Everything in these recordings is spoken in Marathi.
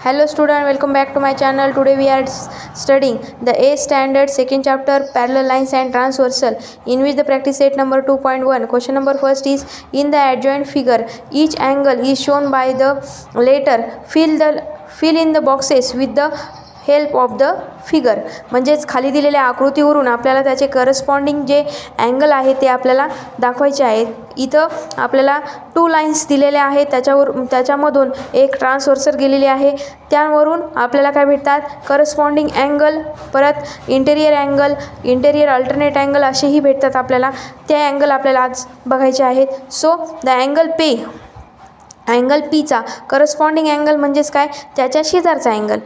Hello student, welcome back to my channel. Today we are studying the 8th standard second chapter parallel lines and transversal, in which the practice set number 2.1. Question number first is, in the adjoint figure each angle is shown by the letter. Fill in the boxes with the help of the figure. म्हणजेच खाली दिलेल्या आकृतीवरून आपल्याला त्याचे करस्पॉन्डिंग जे अँगल आहे ते आपल्याला दाखवायचे आहेत. इथं आपल्याला 2 लाईन्स दिलेल्या आहेत, त्याच्यामधून एक ट्रान्सव्हर्सल गेलेली आहे. त्यावरून आपल्याला काय भेटतात, करस्पॉन्डिंग अँगल, परत interior angle, interior alternate angle असेही भेटतात आपल्याला. ते अँगल आपल्याला आज बघायचे आहेत. सो द अँगल पीचा करस्पॉन्डिंग अँगल म्हणजेच काय, त्याच्या शेजारचा अँगल.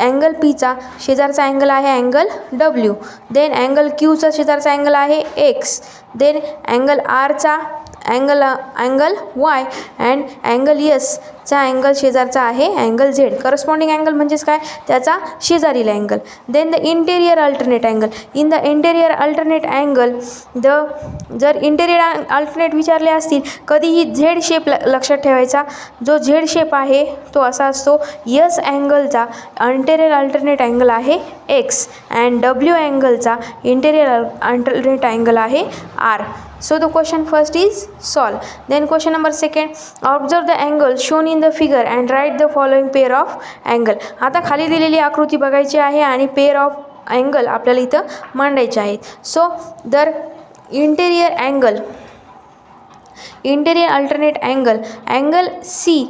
अँगल पीचा शेजारचा अँगल आहे अँगल डब्ल्यू. देन अँगल क्यूचा शेजारचा अँगल आहे एक्स. देन अँगल आरचा अँगल वाय अँड अँगल एसचा अँगल शेजारचा आहे अँगल झेड. करस्पॉन्डिंग अँगल म्हणजेच काय, त्याचा शेजारील angle. Then the interior alternate angle. In the interior alternate angle जर इंटेरियर अल्टरनेट विचारले असतील कधीही झेड शेप लक्षात ठेवायचा. जो झेड शेप आहे तो असा असतो. एस अँगलचा इंटेरियर अल्टरनेट अँगल आहे एक्स अँड डब्ल्यू अँगलचा इंटेरियर अल्टरनेट अँगल आहे R. So the question first is solve. Then question number second, observe the angle shown in the figure and write the following pair of angle. आता खाली दिलेली आकृती बघायची आहे आणि पेअर ऑफ अँगल आपल्याला इथं मांडायचे आहेत. सो दर इंटेरियर अल्टरनेट अँगल सी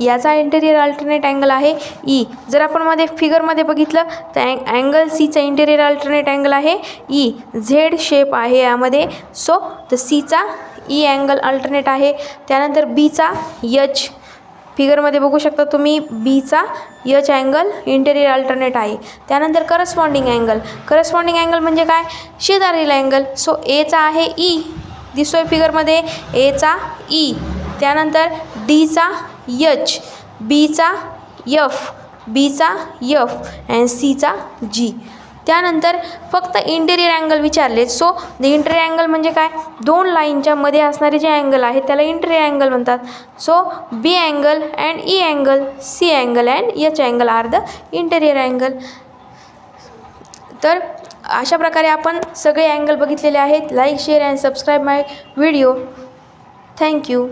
याचा इंटेरियर अल्टरनेट अँगल आहे ई. जर आपण फिगरमध्ये बघितलं तर अँगल सीचा इंटेरियर अल्टरनेट अँगल आहे ई. झेड शेप आहे यामध्ये. सो तर सीचा ई अँगल अल्टरनेट आहे. त्यानंतर बीचा एच, फिगरमध्ये बघू शकता तुम्ही, बीचा एच अँगल इंटेरियर अल्टरनेट आहे. त्यानंतर करस्पॉन्डिंग अँगल म्हणजे काय, शेजारील अँगल. सो एचा आहे ई, दिसतोय फिगरमध्ये एचा ई. त्यानंतर डीचा एच, बीचा एफ अँड सीचा जी. त्यानंतर फक्त इंटेरियर अँगल विचारले. सो द इंटेरियर अँगल म्हणजे काय, 2 लाईनच्या मध्ये असणारे जे अँगल आहेत त्याला इंटेरियर अँगल म्हणतात. So B angle and E angle, C angle and H angle are the interior angle. तर अशा प्रकारे आपण सगळे अँगल बघितलेले आहेत. Like, share and subscribe my video. Thank you.